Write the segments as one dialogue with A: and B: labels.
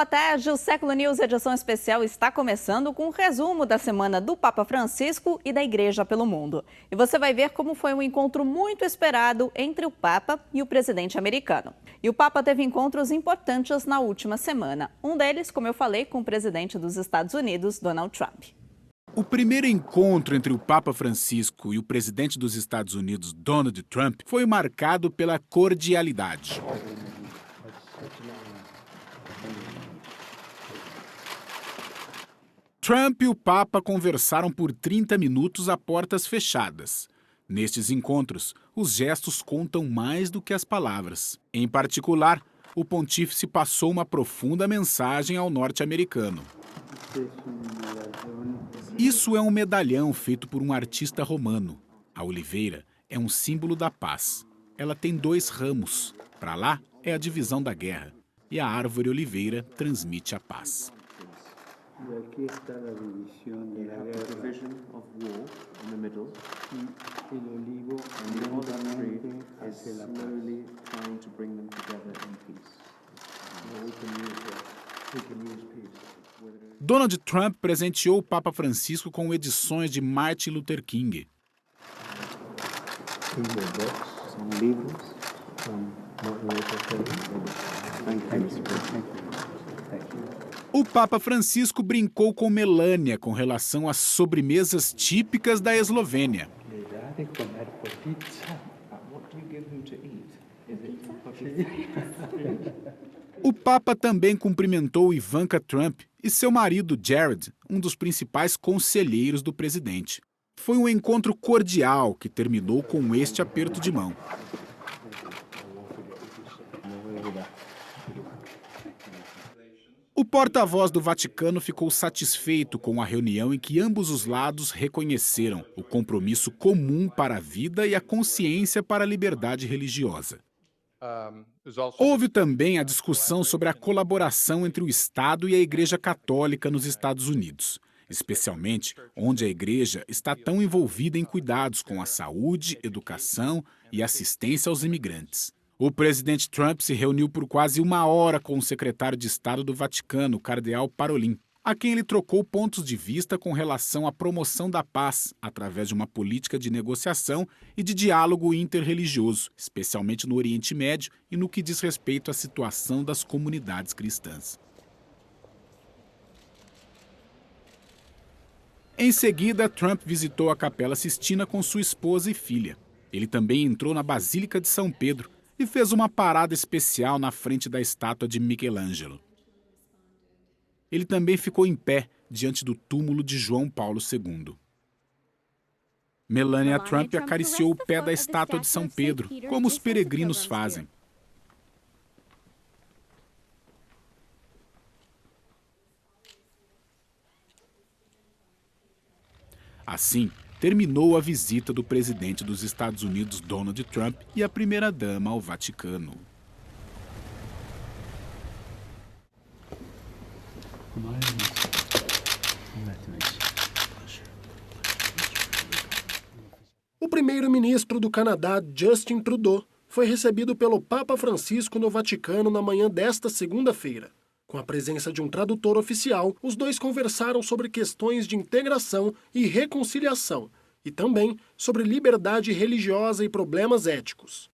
A: Boa tarde, o Século News edição especial está começando com um resumo da semana do Papa Francisco e da Igreja pelo Mundo. E você vai ver como foi um encontro muito esperado entre o Papa e o presidente americano. E o Papa teve encontros importantes na última semana. Um deles, como eu falei, com o presidente dos Estados Unidos, Donald Trump.
B: O primeiro encontro entre o Papa Francisco e o presidente dos Estados Unidos, Donald Trump, foi marcado pela cordialidade. Trump e o Papa conversaram por 30 minutos a portas fechadas. Nestes encontros, os gestos contam mais do que as palavras. Em particular, o pontífice passou uma profunda mensagem ao norte-americano. Isso é um medalhão feito por um artista romano. A oliveira é um símbolo da paz. Ela tem 2 ramos. Para lá é a divisão da guerra. E a árvore oliveira transmite a paz.
C: E aqui está a divisão da guerra. E o olivo lentamente hacia la paz.
B: Donald Trump presenteou o Papa Francisco com edições de Martin Luther King.
C: São livros.
B: O Papa Francisco brincou com Melania com relação às sobremesas típicas da Eslovênia. O Papa também cumprimentou Ivanka Trump e seu marido Jared, um dos principais conselheiros do presidente. Foi um encontro cordial que terminou com este aperto de mão. O porta-voz do Vaticano ficou satisfeito com a reunião em que ambos os lados reconheceram o compromisso comum para a vida e a consciência para a liberdade religiosa. Houve também a discussão sobre a colaboração entre o Estado e a Igreja Católica nos Estados Unidos, especialmente onde a Igreja está tão envolvida em cuidados com a saúde, educação e assistência aos imigrantes. O presidente Trump se reuniu por quase 1 hora com o secretário de Estado do Vaticano, o cardeal Parolin, a quem ele trocou pontos de vista com relação à promoção da paz através de uma política de negociação e de diálogo interreligioso, especialmente no Oriente Médio e no que diz respeito à situação das comunidades cristãs. Em seguida, Trump visitou a Capela Sistina com sua esposa e filha. Ele também entrou na Basílica de São Pedro e fez uma parada especial na frente da estátua de Michelangelo. Ele também ficou em pé diante do túmulo de João Paulo II. Melania Trump acariciou o pé da estátua de São Pedro, como os peregrinos fazem. Assim, terminou a visita do presidente dos Estados Unidos, Donald Trump, e a primeira-dama ao Vaticano.
D: O primeiro-ministro do Canadá, Justin Trudeau, foi recebido pelo Papa Francisco no Vaticano na manhã desta segunda-feira. Com a presença de um tradutor oficial, os dois conversaram sobre questões de integração e reconciliação, e também sobre liberdade religiosa e problemas éticos.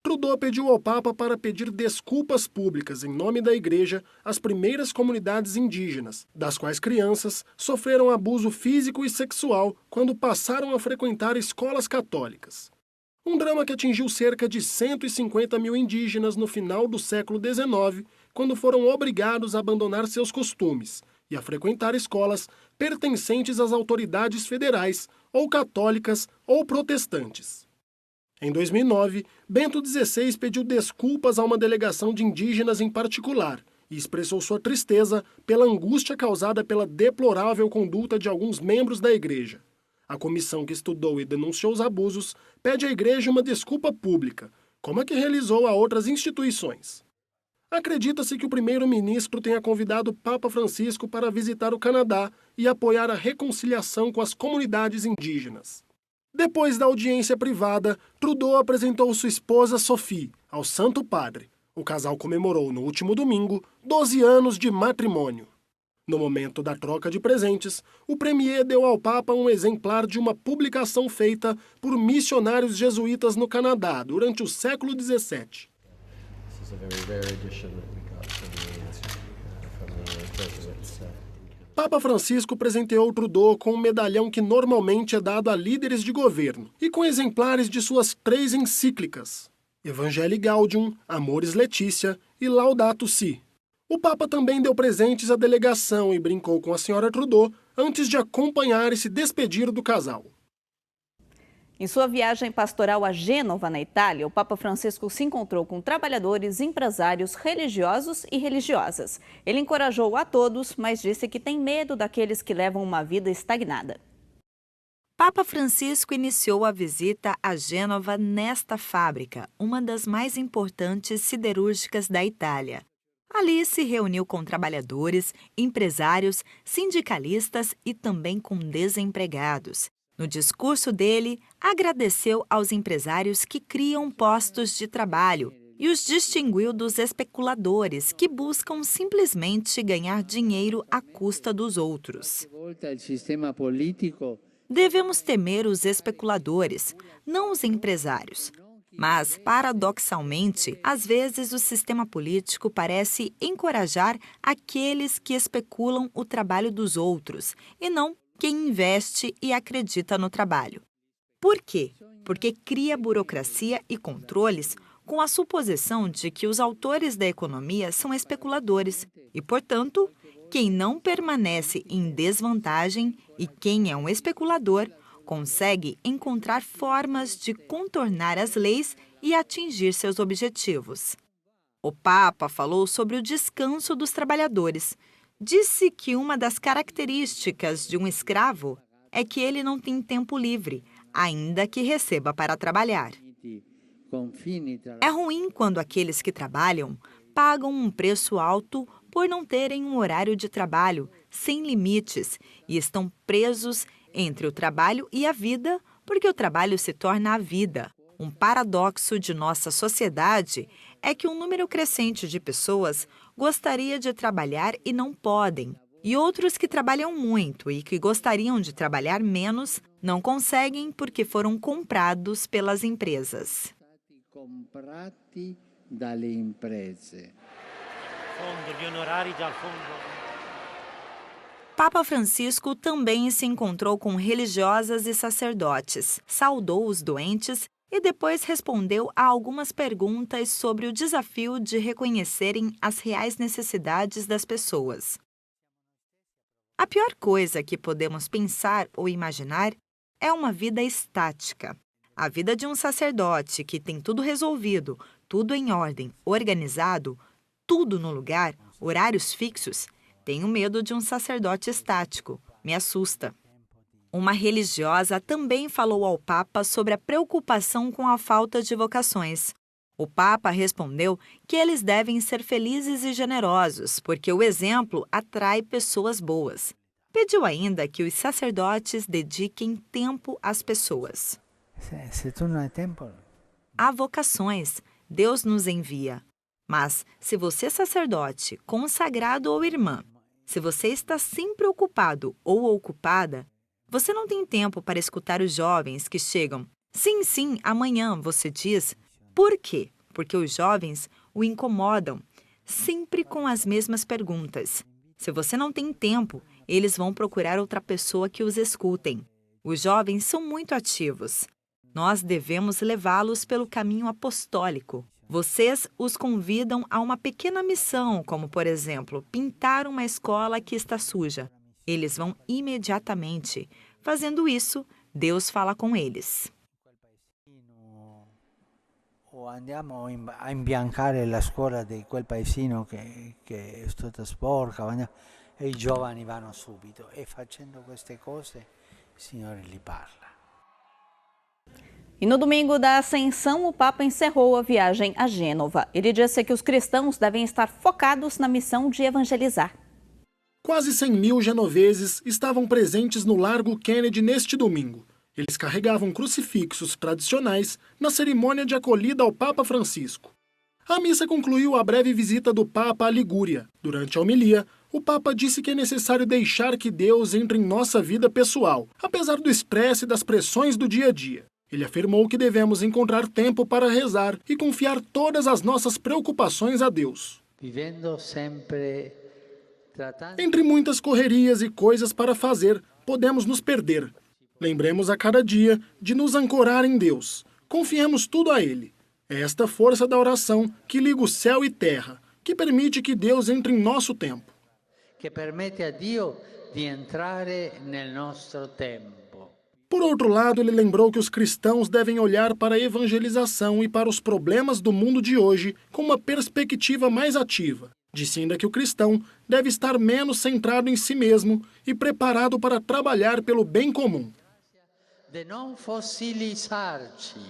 D: Trudeau pediu ao Papa para pedir desculpas públicas em nome da Igreja às primeiras comunidades indígenas, das quais crianças sofreram abuso físico e sexual quando passaram a frequentar escolas católicas. Um drama que atingiu cerca de 150 mil indígenas no final do século XIX, quando foram obrigados a abandonar seus costumes e a frequentar escolas pertencentes às autoridades federais, ou católicas ou protestantes. Em 2009, Bento XVI pediu desculpas a uma delegação de indígenas em particular e expressou sua tristeza pela angústia causada pela deplorável conduta de alguns membros da Igreja. A comissão que estudou e denunciou os abusos pede à Igreja uma desculpa pública, como a que realizou a outras instituições. Acredita-se que o primeiro-ministro tenha convidado o Papa Francisco para visitar o Canadá e apoiar a reconciliação com as comunidades indígenas. Depois da audiência privada, Trudeau apresentou sua esposa Sophie ao Santo Padre, O casal comemorou no último domingo 12 anos de matrimônio. No momento da troca de presentes, o premier deu ao Papa um exemplar de uma publicação feita por missionários jesuítas no Canadá durante o século XVII. Papa Francisco presenteou Trudeau com um medalhão que normalmente é dado a líderes de governo e com exemplares de suas 3 encíclicas, Evangelii Gaudium, Amoris Laetitia e Laudato Si. O Papa também deu presentes à delegação e brincou com a senhora Trudeau antes de acompanhar e se despedir do casal.
A: Em sua viagem pastoral a Gênova, na Itália, o Papa Francisco se encontrou com trabalhadores, empresários, religiosos e religiosas. Ele encorajou a todos, mas disse que tem medo daqueles que levam uma vida estagnada.
E: Papa Francisco iniciou a visita a Gênova nesta fábrica, uma das mais importantes siderúrgicas da Itália. Ali se reuniu com trabalhadores, empresários, sindicalistas e também com desempregados. No discurso dele, agradeceu aos empresários que criam postos de trabalho e os distinguiu dos especuladores que buscam simplesmente ganhar dinheiro à custa dos outros. Devemos temer os especuladores, não os empresários. Mas, paradoxalmente, às vezes o sistema político parece encorajar aqueles que especulam o trabalho dos outros e não quem investe e acredita no trabalho. Por quê? Porque cria burocracia e controles com a suposição de que os autores da economia são especuladores e, portanto, quem não permanece em desvantagem e quem é um especulador consegue encontrar formas de contornar as leis e atingir seus objetivos. O Papa falou sobre o descanso dos trabalhadores. Disse que uma das características de um escravo é que ele não tem tempo livre, ainda que receba para trabalhar. É ruim quando aqueles que trabalham pagam um preço alto por não terem um horário de trabalho sem limites e estão presos entre o trabalho e a vida, porque o trabalho se torna a vida. Um paradoxo de nossa sociedade é que um número crescente de pessoas gostaria de trabalhar e não podem, e outros que trabalham muito e que gostariam de trabalhar menos não conseguem porque foram comprados pelas empresas. Papa Francisco também se encontrou com religiosas e sacerdotes, saudou os doentes e depois respondeu a algumas perguntas sobre o desafio de reconhecerem as reais necessidades das pessoas. A pior coisa que podemos pensar ou imaginar é uma vida estática. A vida de um sacerdote que tem tudo resolvido, tudo em ordem, organizado, tudo no lugar, horários fixos. Tenho medo de um sacerdote estático. Me assusta. Uma religiosa também falou ao Papa sobre a preocupação com a falta de vocações. O Papa respondeu que eles devem ser felizes e generosos, porque o exemplo atrai pessoas boas. Pediu ainda que os sacerdotes dediquem tempo às pessoas. Há vocações. Deus nos envia. Mas, se você é sacerdote, consagrado ou irmã, se você está sempre ocupado ou ocupada, você não tem tempo para escutar os jovens que chegam. Sim, sim, amanhã, você diz. Por quê? Porque os jovens o incomodam, sempre com as mesmas perguntas. Se você não tem tempo, eles vão procurar outra pessoa que os escutem. Os jovens são muito ativos. Nós devemos levá-los pelo caminho apostólico. Vocês os convidam a uma pequena missão, como, por exemplo, pintar uma escola que está suja. Eles vão imediatamente. Fazendo isso, Deus fala com eles.
F: O andiamo a imbiancare la scuola di quel paesino che è stata sporca, e i giovani vanno subito. E facendo queste cose, il Signore li parla.
A: E no domingo da Ascensão, o Papa encerrou a viagem a Gênova. Ele disse que os cristãos devem estar focados na missão de evangelizar.
D: Quase 100.000 genoveses estavam presentes no Largo Kennedy neste domingo. Eles carregavam crucifixos tradicionais na cerimônia de acolhida ao Papa Francisco. A missa concluiu a breve visita do Papa à Ligúria. Durante a homilia, o Papa disse que é necessário deixar que Deus entre em nossa vida pessoal, apesar do estresse e das pressões do dia a dia. Ele afirmou que devemos encontrar tempo para rezar e confiar todas as nossas preocupações a Deus. Entre muitas correrias e coisas para fazer, podemos nos perder. Lembremos a cada dia de nos ancorar em Deus. Confiemos tudo a Ele. É esta força da oração que liga o céu e terra, que permite que Deus entre em nosso tempo.
C: Que permite a Dio di entrare nel nostro tempo.
D: Por outro lado, ele lembrou que os cristãos devem olhar para a evangelização e para os problemas do mundo de hoje com uma perspectiva mais ativa. Disse ainda que o cristão deve estar menos centrado em si mesmo e preparado para trabalhar pelo bem comum.
C: De non fossilizarci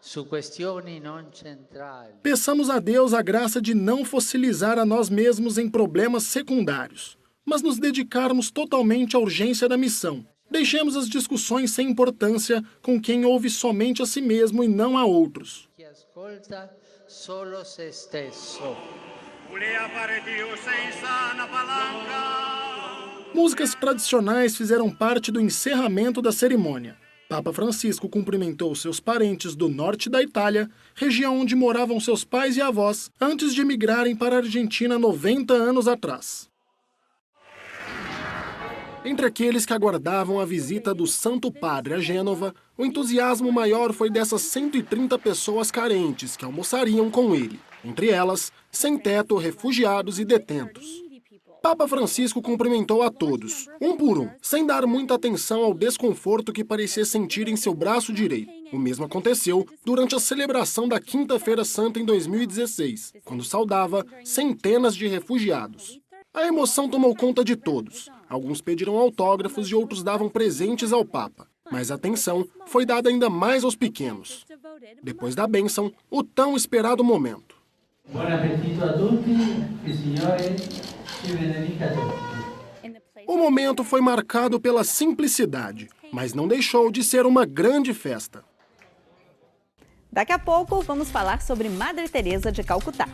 C: su questioni non centrali.
D: Peçamos a Deus a graça de não fossilizar a nós mesmos em problemas secundários, mas nos dedicarmos totalmente à urgência da missão. Deixemos as discussões sem importância com quem ouve somente a si mesmo e não a outros.
C: Chi ascolta solo se stesso.
D: Músicas tradicionais fizeram parte do encerramento da cerimônia. Papa Francisco cumprimentou seus parentes do norte da Itália, região onde moravam seus pais e avós, antes de emigrarem para a Argentina 90 anos atrás. Entre aqueles que aguardavam a visita do Santo Padre a Gênova, o entusiasmo maior foi dessas 130 pessoas carentes que almoçariam com ele. Entre elas, sem-teto, refugiados e detentos. Papa Francisco cumprimentou a todos, um por um, sem dar muita atenção ao desconforto que parecia sentir em seu braço direito. O mesmo aconteceu durante a celebração da Quinta-feira Santa em 2016, quando saudava centenas de refugiados. A emoção tomou conta de todos. Alguns pediram autógrafos e outros davam presentes ao Papa. Mas a atenção foi dada ainda mais aos pequenos. Depois da bênção, o tão esperado momento.
G: Buon appetito a tutti, che il Signore ci benedica tutti.
D: O momento foi marcado pela simplicidade, mas não deixou de ser uma grande festa.
A: Daqui a pouco vamos falar sobre Madre Teresa de Calcutá.